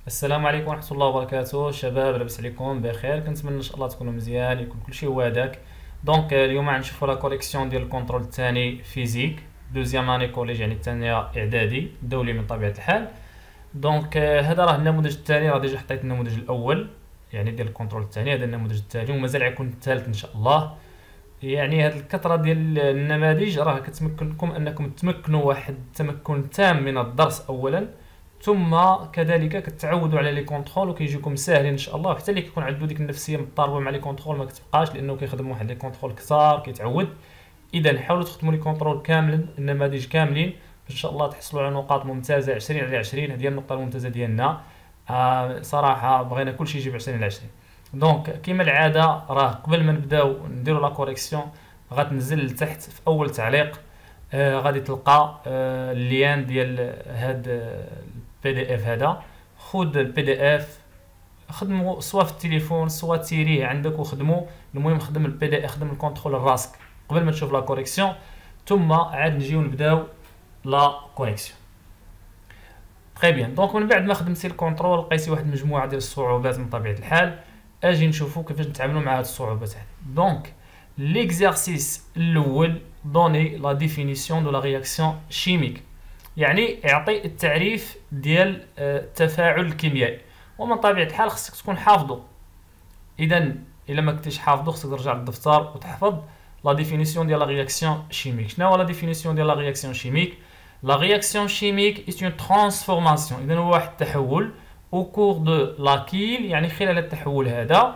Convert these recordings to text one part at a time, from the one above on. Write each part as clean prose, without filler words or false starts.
السلام عليكم ورحمة الله وبركاته شباب، لاباس عليكم بخير؟ كنتمنى ان شاء الله تكونوا مزيان، يكون كلشي هو هذاك. اليوم غنشوفوا لا كوليكسيون ديال الكونترول الثاني فيزيك دوزيام اني كوليج، يعني الثانية اعدادي دولي من طبيعة الحال. هذا راه النموذج الثاني، راه ديجا حطيت النموذج الاول يعني ديال الكونترول الثاني، هذا النموذج الثاني ومازال غيكون الثالث ان شاء الله. يعني هذه الكثرة ديال النماذج راه كتمكنكم انكم تمكنوا واحد التمكن تام من الدرس اولا، ثم كذلك كتعودوا على لي كونترول وكيجيكم ساهلين ان شاء الله. وحتى اللي كيكون عنده ديك النفسيه مضطربه مع لي كونترول ما كتبقاش، لانه كيخدم واحد لي كونترول كثار كيتعود. اذا حاولوا تخدموا لي كونترول كاملا، النماذج كاملين، باش ان شاء الله تحصلوا على نقاط ممتازه 20 على 20. هذه هي النقطه الممتازه ديالنا. صراحه بغينا كلشي يجيب 20 على 20. كما العاده، راه قبل ما نبداو نديروا لا كوريكسيون غتنزل لتحت في اول تعليق. غادي تلقى اللين ديال هاد البي دي اف. هذا خذ البي دي اف، خدمو سوا في التليفون سوا تيريه عندك وخدمو. المهم خدم البي دي، خدم الكونترول راسك قبل ما تشوف لا كوريكسيون، ثم عاد نجيو نبداو لا كوريكسيون. تري بيان. من بعد ما خدمتي الكونترول لقيتي واحد المجموعه ديال الصعوبات من طبيعه الحال، اجي نشوفوا كيفاش نتعاملوا مع هاد الصعوبات هذه. ليكزارسيس الاول دوني لا ديفينيسيون دو لا رياكسيون شيميك، يعني يعطي التعريف ديال التفاعل الكيميائي، ومن طبيعه الحال خصك تكون حافظه. اذا الا ما كنتيش حافظه خصك ترجع للدفتر وتحفظ لا ديفينيسيون ديال لا رياكسيون شيميك. شنو هو لا ديفينيسيون ديال لا رياكسيون شيميك؟ لا رياكسيون شيميك est une transformation، اذا هو واحد التحول au cours de laquelle، يعني خلال التحول هذا،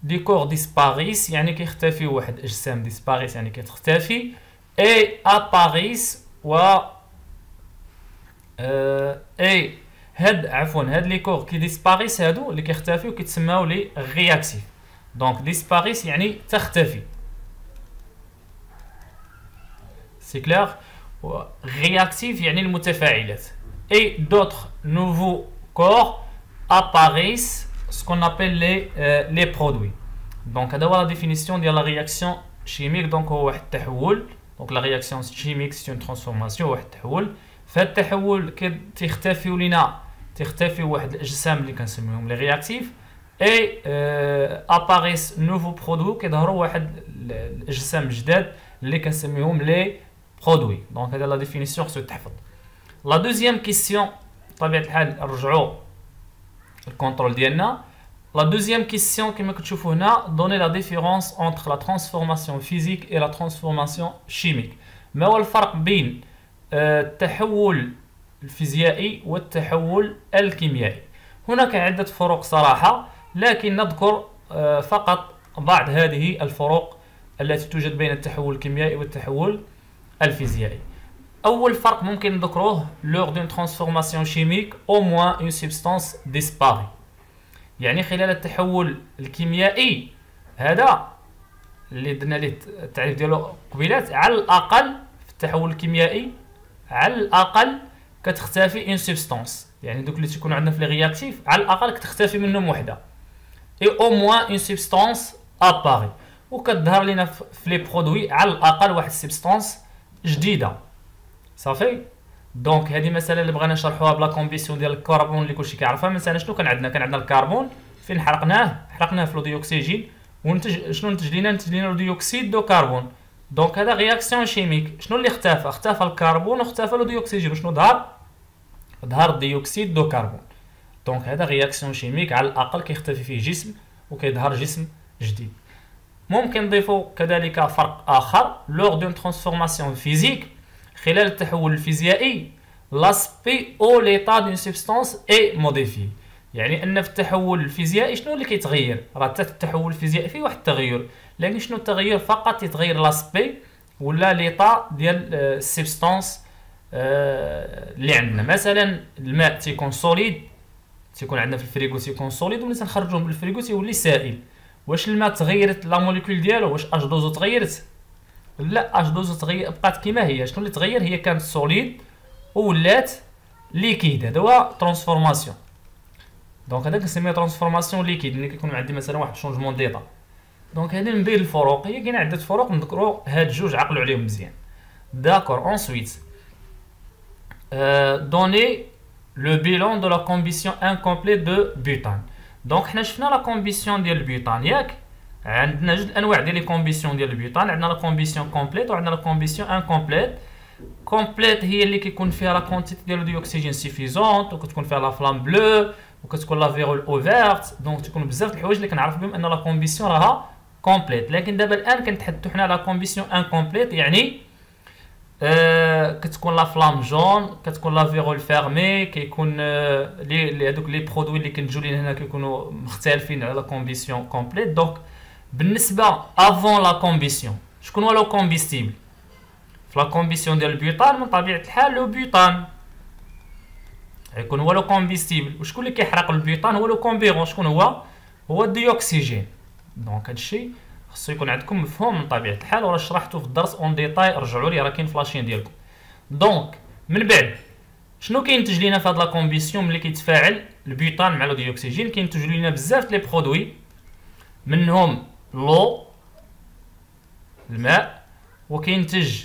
دي كور ديسباريس يعني كيختفي واحد الاجسام، ديسباريس يعني كتختفي، اي اباريس و اي هاد لي كور كي ديسباريس، هادو اللي كيختفيو كيتسماو لي رياكتيف. ديسباريس يعني تختفي، سي كلير. رياكتيف يعني المتفاعلات. اي دوطخ نوفو كور اباريس ce qu'on appelle les produits. هذا هو لا ديفينيسيون ديال لا رياكسيون شيميك. هو واحد التحول. لا رياكسيون شيميك سي اون ترانسفورماسيون، واحد التحول. فهاد التحول تيختفيو لينا، تيختفيو واحد الاجسام اللي كنسميهم لي رياكتيف، اي اباريس نوفو برودوي، كيظهروا واحد الاجسام جداد اللي كنسميهم لي برودوي. هذا لا ديفينيسيون خصو تحفظ. لا دوزيام كيسيون بطبيعه الحال نرجعوا الكونترول ديالنا. La deuxième question كما كتشوفوا هنا، donner la différence entre la transformation physique et la transformation chimique. ما هو الفرق بين التحول الفيزيائي والتحول الكيميائي؟ هناك عدة فروق صراحة، لكن نذكر فقط بعض هذه الفروق التي توجد بين التحول الكيميائي والتحول الفيزيائي. أول فرق ممكن نذكروه، lors d'une transformation chimique au moins une substance disparaît. يعني خلال التحول الكيميائي هذا اللي درنا ليه التعريف ديالو قبيلات، على الاقل في التحول الكيميائي على الاقل كتختفي اون سبستانس، يعني دوك اللي تيكونوا عندنا في لي رياكتيف على الاقل كتختفي منهم وحده، اي او موان اون سبستانس اباري، وكتظهر لنا في لي برودوي على الاقل واحد السبستانس جديده. صافي. هذه مساله اللي بغينا نشرحوها بلا كومبيسيون ديال الكربون اللي كلشي كيعرفها. مثلا شنو كان عندنا الكربون، فين حرقناه في الديوكسيجين، شنو نتج لنا الديوكسيد دو كربون. هذا رياكسيون شيميك. شنو اللي اختفى الكربون واختفى الديوكسيجين، وشنو ظهر الديوكسيد دو كربون. هذا رياكسيون شيميك، على الاقل كيختفي فيه جسم وكيظهر جسم جديد. ممكن نضيفوا كذلك فرق اخر، لور دون ترانسفورماسيون فيزيك، خلال التحول الفيزيائي، لاسبي او ليطا دون سبستانس اي موديفي، يعني ان في التحول الفيزيائي شنو اللي كيتغير؟ راه حتى التحول الفيزيائي فيه واحد التغير، لكن شنو التغير؟ فقط يتغير لاسبي ولا ليطا ديال السبستانس اللي عندنا. مثلا الماء تيكون سوليد، تيكون عندنا في الفريغو تيكون سوليد، وملي تنخرجوه من الفريغو تيولي سائل. واش الماء تغيرت لا موليكول ديالو؟ واش اش دوزو تغيرت؟ لا، اش دوزو تغير بقات كيما هي. شنو اللي تغير؟ هي كانت سوليد وولات ليكيد. هذا هو ترانسفورماسيون. هذا كنسميه ترانسفورماسيون ليكيد، ملي كيكون عندي مثلا واحد شونجمون ديطا. هذه من بين الفروق، هي كاين عده فروق نذكروا هاد جوج عقلوا عليهم مزيان. داكور. انسويت دوني le bilan de la combustion incomplète de butane. Donc حنا شفنا لا كومبيسيون ديال البيوتان ياك. عندنا جوج انواع ديال لي كومبيسيون ديال البيوتان، عندنا لا كومبيسيون كومبليت وعندنا لا كومبيسيون انكومبليت. كومبليت هي اللي كيكون فيها لا كونتيتي ديال الديوكسيجين سيفيزونت وكتكون فيها لا فلام بلو وكتكون لا فيرول اوفيرت، دونك تكون بزاف د الحوايج اللي كنعرف بهم ان لا كومبيسيون راها كومبليت. لكن دابا الان كنتحدثوا حنا على كومبيسيون انكومبليت، يعني كتكون لا فلام جون، كتكون لا فيرول فيرمي، كيكون لي هذوك لي برودوي اللي كنجيو لينا هنا كيكونوا مختلفين على لا كومبيسيون كومبليت. دونك بالنسبه افون لا كومبيسيون شكون هو لو كومبيستيبل؟ في لا كومبيسيون ديال البيوتان من طبيعه الحال لو بيوتان يكون هو لو كومبيستيبل. وشكون اللي كيحرق البيوتان؟ هو لو كومبيغون. شكون هو؟ هو الديوكسيجين. دونك هادشي خصو يكون عندكم مفهوم من طبيعه الحال، وراه شرحته في الدرس اون ديتاي، رجعوا ليه راه كاين فلاشين ديالكم. دونك من بعد شنو كينتج لينا في هاد لا كومبيسيون ملي كيتفاعل البيوتان مع الديوكسيجين؟ كينتج لينا بزاف لي برودوي، منهم لو الماء، وكينتج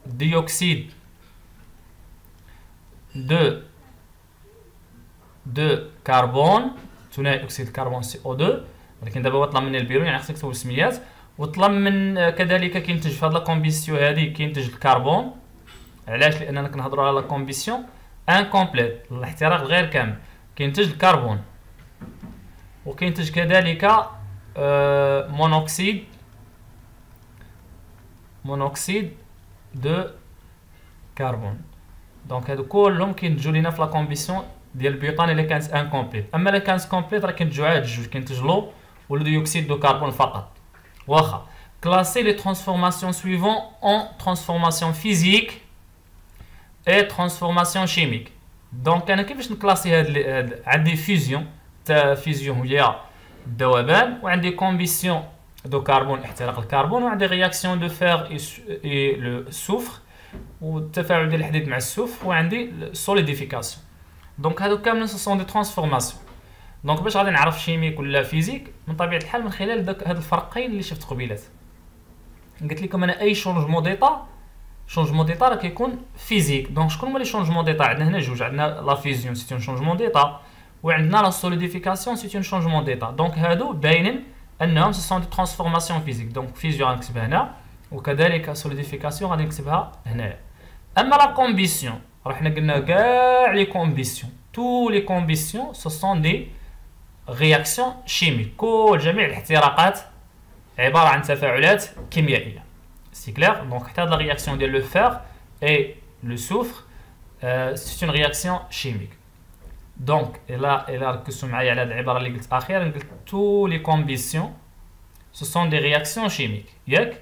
ديوكسيد دو كربون، ثاني اكسيد الكربون CO2. ولكن دابا هو طلب مني البيرو يعني خصك تكتبوا السميات. وطلب من كذلك كينتج في هاد لا كومبيسيون هادي كينتج الكربون. علاش؟ لاننا كنهضروا على لا كومبيسيون انكومبليت، الاحتراق غير كامل. كينتج الكربون وكينتج كذلك مونوكسيد دو كربون. دونك هادو كلهم كينتجوا لينا في لا كومبيسيون ديال البيوتان اللي كانت انكومبليت. اما الا كانت كومبليت راه كينتجوا عاد جوج، كينتج لو والديوكسيد دو كربون فقط. واخا classer les transformations suivantes en transformation physique et transformation chimique. دونك انا كيفاش نكلاسي هاد عندي فيزيون، فيزيون هي الذوبان، وعندي كومبيسيون دو كربون احتراق الكربون، وعندي رياكسيون دو فير اي لو سوفر والتفاعل ديال الحديد مع السوفر، وعندي سوليديفيكاسيون. دونك هادو كاملين سو سون دي ترانسفورماسيون. دونك باش غادي نعرف شيميك ولا فيزيك من طبيعه الحال من خلال هاد الفرقين اللي شفت قبيلات. قلت لكم انا اي شونجمون ديتا راه كيكون فيزيك. دونك شكون هما لي شونجمون ديتا؟ عندنا هنا جوج، عندنا لا فيزيون سي اون شونجمون ديتا، وعندنا لا سوليديفيكاسيون سي اون شونجمون ديتا. دونك هادو باينين انهم سو سون دي ترانسفورماسيون فيزيك. دونك فيزيون غنكتبها هنا، وكذلك سوليديفيكاسيون غادي نكتبها هنايا. اما لا كومبيسيون راه حنا قلنا كاع لي كومبيسيون، تو لي كومبيسيون سو سون دي رياكسيون شيميك. جميع الاحتراقات عباره عن تفاعلات كيميائيه. سي كلير؟ دونك حتى هاد لا رياكسيون ديال لو فير اي لو سوفر سي اون رياكسيون شيميك. دونك الا ركزتوا معايا على هاد العباره اللي قلت اخيرا، قلت تو لي كومبيسيون سو سون دي رياكسيون شيميك، ياك؟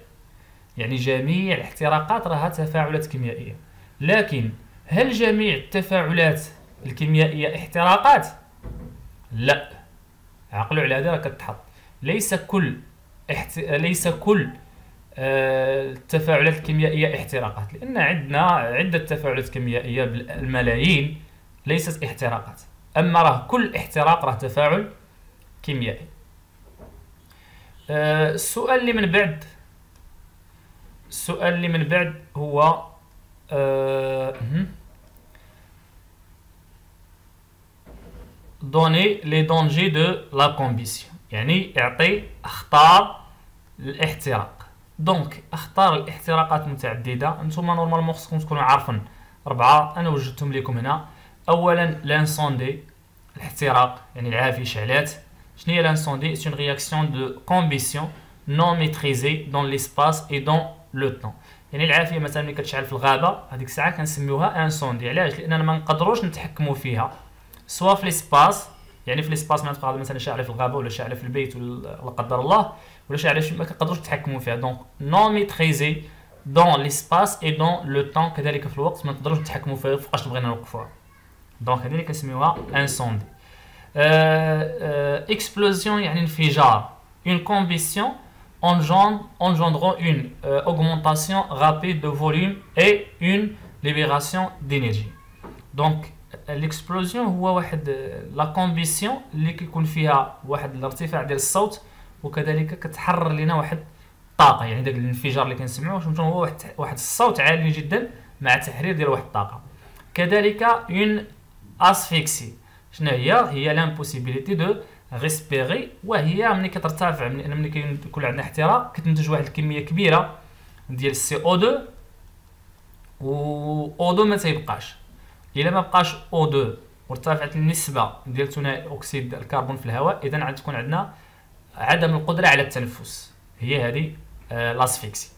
يعني جميع الاحتراقات راها تفاعلات كيميائيه. لكن هل جميع التفاعلات الكيميائيه احتراقات؟ لا، عقلوا على هذا راه كتحط. ليس كل التفاعلات الكيميائيه احتراقات، لان عندنا عده تفاعلات كيميائيه بالملايين ليست احتراقات. اما راه كل احتراق راه تفاعل كيميائي. السؤال اللي من بعد هو donner les dangers de la combustion، يعني يعطي اخطار الاحتراق. دونك اخطار الاحتراقات متعدده، انتم نورمالمون خصكم تكونوا عارفين 4، انا وجدتهم لكم هنا. اولا لانسوندي، الاحتراق يعني العافيه شعلات. شنو هي لانسوندي؟ سي اون رياكسيون دو كومبيسيون نون ميتريزي دون ليسباس اي دون لو طون. يعني العافيه مثلا ملي كتشعل في الغابه هذيك الساعه كنسميوها انسوندي. علاش؟ لاننا ما نقدروش نتحكموا فيها، سوا في ليسباس، يعني في ليسباس ما تبقى مثلا شاعله في الغابه ولا شاعله في البيت ولا لا قدر الله، ولا شاعله ما كنقدروش نتحكموا فيها. دونك نون ميتريزي دون ليسباس اي دون لو طون، كذلك في الوقت ما نقدروش نتحكموا فيها فوقاش بغينا نوقفوها. دونك هذه اللي كنسميوها انسوندي. اكسبلوزيون يعني انفجار. اون كومبيسيون engendrant une augmentation rapide de volume et une libération d'énergie. Donc l'explosion هو واحد لا كومبيسيون اللي كيكون فيها واحد الارتفاع ديال الصوت، وكذلك كتحرر لنا واحد الطاقه. يعني داك الانفجار اللي كنسمعوه هو واحد الصوت عالي جدا مع تحرير ديال واحد الطاقه. كذلك une اسفيكسي. شنو هي لامبوسيبيليتي دو ريسبيري، وهي ملي كترتفع، ملي كيكون عندنا احتراق كتنتج واحد الكميه كبيره ديال سي او 2 و او 2 ما تيبقاش. الا ما بقاش او 2 وارتفعت النسبه ديال ثنائي اكسيد الكربون في الهواء، اذا غتكون عندنا عدم القدره على التنفس، هي هذه لاسفيكسي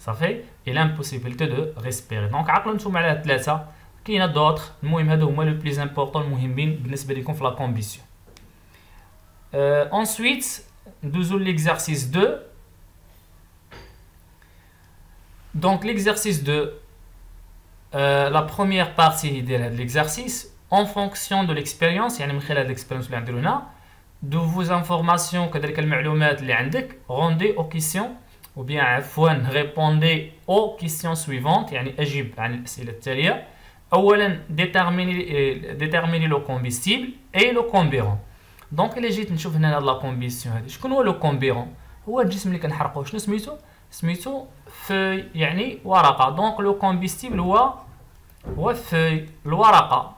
صافي. اي لامبوسيبيليتي دو ريسبيري. دونك عقلوا نتوما على هاد الثلاثه، كاينه دوطخ، المهم هادو هما لو بليز امبورطون المهمين بالنسبه لكم في لا كومبيسيون. ensuite ندوزو l'exercice 2. donc l'exercice 2 la première partie de l'exercice en fonction de l'expérience، يعني من خلال l'expérience اللي عندنا هنا de vos informations كذلك المعلومات اللي عندك rendez aux questions ou bien عفوا répondez aux questions suivantes، يعني أجيب عن الأسئلة التالية. أولا déterminer le combustible et le comburant. دونك الا جيت نشوف هنا هاد لا كومبيسيون هادي، شكون هو لو كومبيرون؟ هو الجسم اللي كنحرقوه. شنو سميتو؟ سميتو فوي، يعني ورقه. دونك لو كومبيستيبل هو فوي، الورقه.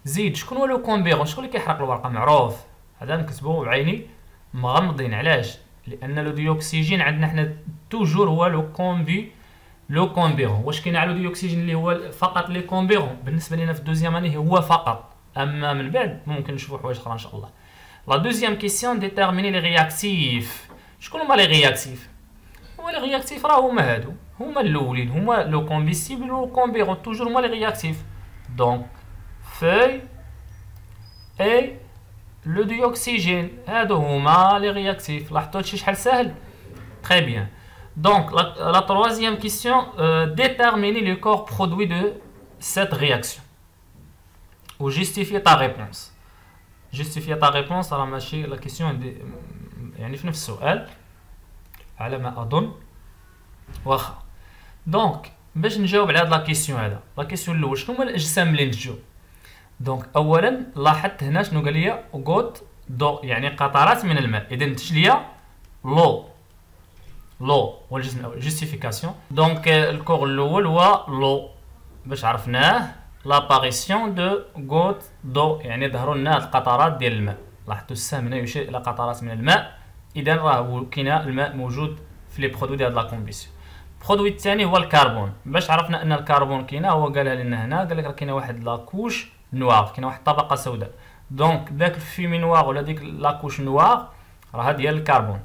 زيد شكون هو لو كومبيرون؟ شكون اللي كيحرق الورقه؟ معروف، هذا نكتبو بعيني مغمضين. علاش؟ لان لو ديوكسيجين عندنا حنا توجور هو لو كومبيرون. واش كاين على لو ديوكسيجين اللي هو فقط لي كومبيرون؟ بالنسبه لنا في الدوزيام اني هو فقط، اما من بعد ممكن نشوفوا حوايج اخرى ان شاء الله. La deuxième question, déterminer les réactifs. شكون هما لي رياكتيف؟ هما لي رياكتيف راه هما هادو، هما الاولين، هما لو كومبيستيبل و كومبيرون، توجور هما لي رياكتيف. دونك فوي اي لو ديوكسيجين، هادو هما لي رياكتيف. لاحظتوا هادشي شحال ساهل؟ تري بيان. دونك la troisième question, déterminer le corps produit de cette réaction ou justifier ta réponse. justifier ta réponse راه ماشي لا كيسيون يعني في نفس السؤال على ما اظن، واخا. دونك باش نجاوب على هاد لا كيسيون، هذا لا كيسيون الاول، شنو هما الاجسام اللي نتجو؟ دونك اولا لاحظت هنا شنو قال لي؟ غوت دو، يعني قطرات من الماء، اذا نتج ليا لو هو الجسم الاول. جوستيفيكاسيون. دونك الكور الاول هو لو، باش عرفناه لاباريسيون دو غوت دو، يعني ظهروا لنا القطرات ديال الماء. لاحظتوا السهم هنا يشير الى قطرات من الماء، اذا راه كاين الماء موجود في لي برودوي ديال لا كومبيسيون. البرودوي الثاني هو الكربون. باش عرفنا ان الكربون كاينه، هو قالها لنا هنا، قال لك راه كاينه واحد لاكوش نوار، كاينه واحد الطبقه سوداء. دونك داك الفيمي نوار ولا ديك لاكوش نوار راه ديال الكربون.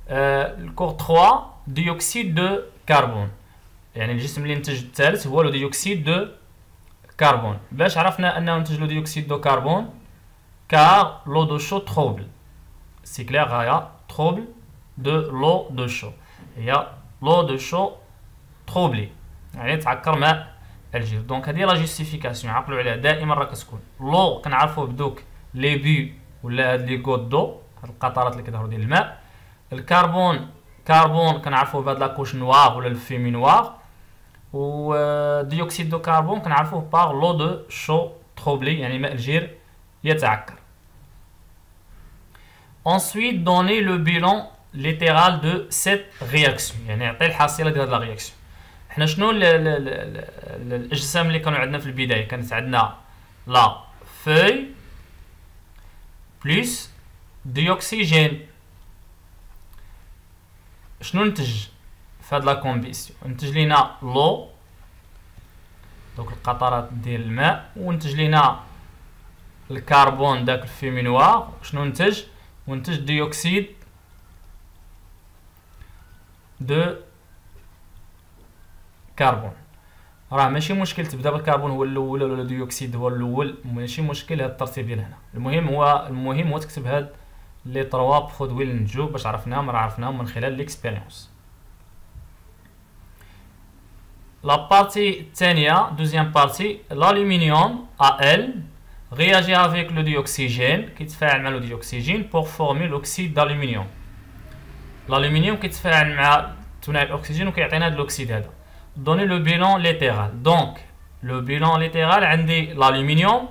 الكور 3 ديوكسيد دو كربون، يعني الجسم اللي نتج الثالث هو لو ديوكسيد دو كربون. باش عرفنا انه نتج لو ديوكسيد دو كربون؟ كار لو دو شو تروبل، سي كلير، هيا تروبل دو لو دو شو، هي لو دو شو تروبلي، يعني تعكر ماء الجير. دونك هذه لا جوستيفيكاسيون، عقلوا عليها دائما راه كتكون لو كنعرفوه بدوك لي بي ولا هاد لي غوت دو، هاد القطرات اللي كيظهروا ديال الماء. الكربون كنعرفوه بهاد لاكوش نوار ولا الفيمي نوار. و ديوكسيد دو كربون كنعرفوه باغ لو دو شو تروبلي، يعني ماء الجير يتعكر. ensuite donner le bilan littéral de cette réaction، يعني عطي الحاصله ديال هاد لا رياكسيون. حنا شنو الاجسام اللي كانوا عندنا في البدايه؟ كانت عندنا لا فوي بلس ديوكسيجين. شنو نتج في هاد لا كومبيسيون؟ نتج لينا لو، دوك القطرات ديال الماء، ونتج لينا الكربون داك الفيمي نوار. شنو نتج؟ ونتج ديوكسيد دو كربون. راه ماشي مشكل تبدا بالكربون هو الاول ولا ديوكسيد هو الاول، ماشي مشكل هاد الترتيب ديال هنا. المهم هو تكتب هاد لي 3 برودوي اللي نتجو باش عرفناهم، راه عرفناهم من خلال ليكسبيريونس. لا بارتي الثانيه دوزيام بارتي، l'aluminium Al réagit avec le dioxygène، كيتفاعل مع لو ديوكسيجين pour former l'oxyde d'aluminium. الالومنيوم كيتفاعل مع ثنائي الاكسجين وكيعطينا هذا الاكسيد هذا. دوني لو بيلون ليترال. دونك لو بيلون ليترال عندي الالومنيوم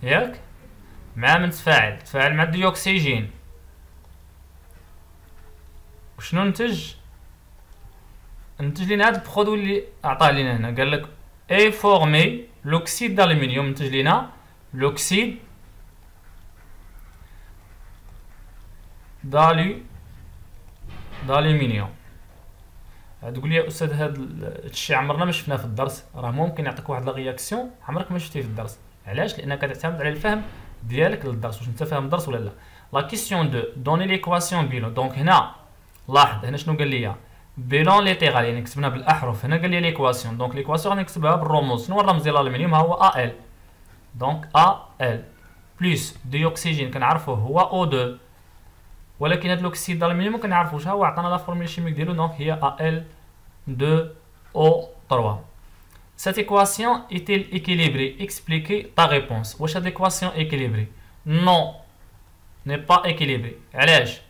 ياك مع من تفاعل مع الديوكسيجين، وشنو نتج لينا هاد البرودوي اللي عطاه لينا هنا. قال لك اي فورمي l'oxyde d'aluminium نتج لينا l'oxyde d'aluminium. تقول لي يا استاذ هذا الشيء عمرنا ما شفناه في الدرس، راه ممكن يعطيك واحد لا رياكسيون عمرك ما شفتيه في الدرس. علاش؟ لانك تعتمد على الفهم ديالك للدرس، واش انت فاهم الدرس ولا لا. لا كيسيون دو دوني ليكواسيون بيلون. دونك هنا لاحظ هنا شنو قال لي بيلون ليتيغال، يعني كتبنا بالاحرف. هنا قال لي ليكواسيون، دونك ليكواسيون غادي نكتبها بالرموز. شنو الرمز ديال الالومنيوم؟ هو ال، دونك ال بلس دي اوكسيجين كنعرفوه هو او 2، ولكن هاد الاكسيد الالومنيوم ما كنعرفوش، ها هو عطانا لا فورمول شيميك ديالو، دونك هي Al2O3. Cette équation est-elle équilibrée? Expliquez ta réponse. Wesh هاد l'équation équilibrée? Non, n'est pas équilibrée. علاش؟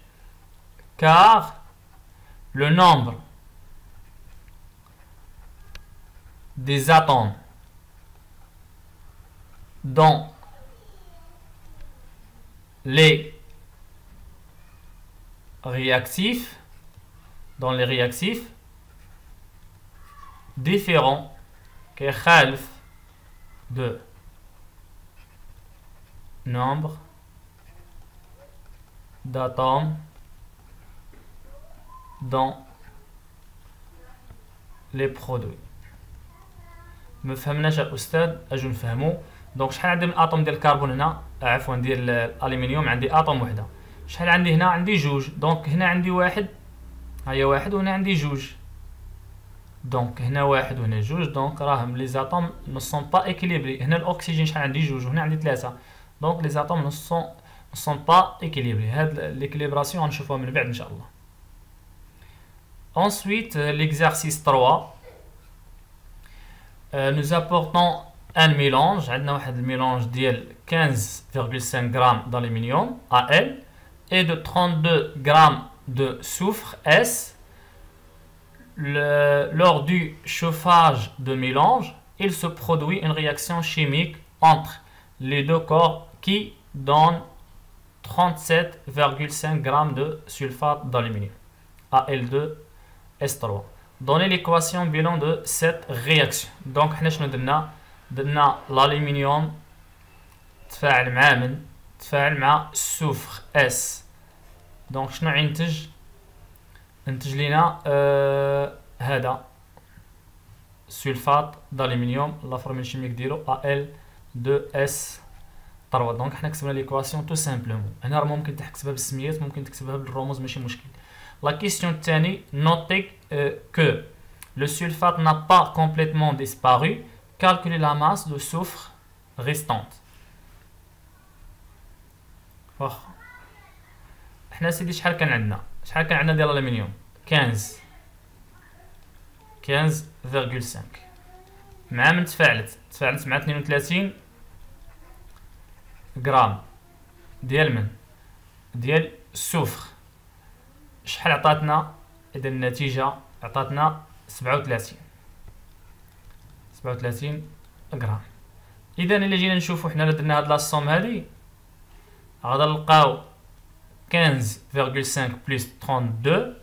car le nombre des atomes dans les réactifs différents كيخالف de nombre d'atomes dans les produits. ما فهمناش الاستاذ، اجو نفهمو. دونك شحال عندي من اتوم ديال الكربون هنا، عفوا ديال الالومنيوم؟ عندي اتوم وحده. شحال عندي هنا؟ عندي جوج. دونك هنا عندي واحد، ها هي واحد، وهنا عندي جوج. دونك هنا واحد وهنا جوج، دونك راهم لي زاتوم نو سون با ايكيليبري. هنا الاكسجين شحال عندي؟ جوج، وهنا عندي ثلاثه. دونك لي زاتوم نو سون با ايكيليبري. هاد ليكيليبراسيون غنشوفوها من بعد ان شاء الله. Ensuite, l'exercice 3. Nous apportons un mélange. عندنا واحد الميلانج ديال 15,5 grammes d'aluminium Al et de 32 grammes de soufre S. Lors du chauffage de mélange, il se produit une réaction chimique entre les deux corps qui donne 37,5 grammes de sulfate d'aluminium Al2 S3. Donnez l'équation bilan de cette réaction. Donc حنا شنو درنا l'aluminium تفاعل مع من؟ تفاعل مع السوفر S. دونك شنو ينتج لينا هذا سلفات d'aluminium. لا فورمول شيميك ديالو Al2S3. دونك حنا كتبنا ليكواسيون تو سامبلومون. هنا راه ممكن تحسبها بالسميات، ممكن تكتبها بالرموز، ماشي مشكل. La question الثاني، notez que le sulfate n'a pas complètement disparu. Calculez la masse de soufre restante. واخا حنا سيدي شحال كان عندنا ديال الالومنيوم؟ 15.5 مع من تفاعلت مع 32 غرام ديال ديال السوفر. شحال عطاتنا؟ اذا النتيجه عطاتنا 37 غرام. اذا الا جينا نشوفو حنا درنا هاد لاصوم هادي، غادا نلقاو 15.5 بلس 32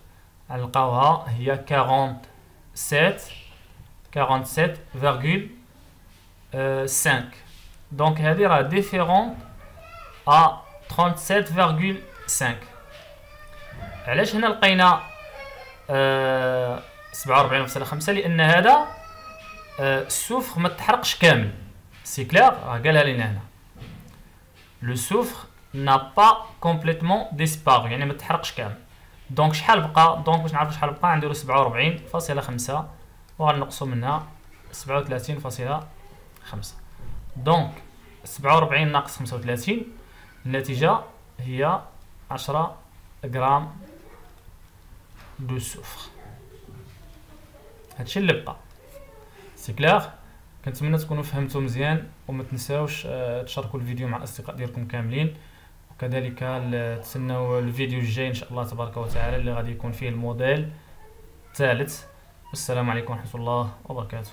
غنلقاوها هي 47.5. دونك هادي راه ديفيرون ا 37.5. علاش هنا لقينا 47.5؟ لان هذا السوفر ما تحرقش كامل. سي كلير، راه قالها لينا هنا لو سوفر n'a pas complètement disparu، يعني ما تحرقش كامل. دونك شحال بقى؟ دونك باش نعرفو شحال بقى نديرو 47.5 وغنقصو منها 37.5. دونك 47 ناقص 35 النتيجة هي 10 غرام دو سوفر. هادشي اللي بقى. سي كلير، كنتمنى تكونوا فهمتوا مزيان، وما تنساوش تشاركوا الفيديو مع الاصدقاء ديالكم كاملين، وكذلك تسناو الفيديو الجاي ان شاء الله تبارك وتعالى اللي غادي يكون فيه الموديل الثالث. والسلام عليكم ورحمة الله وبركاته.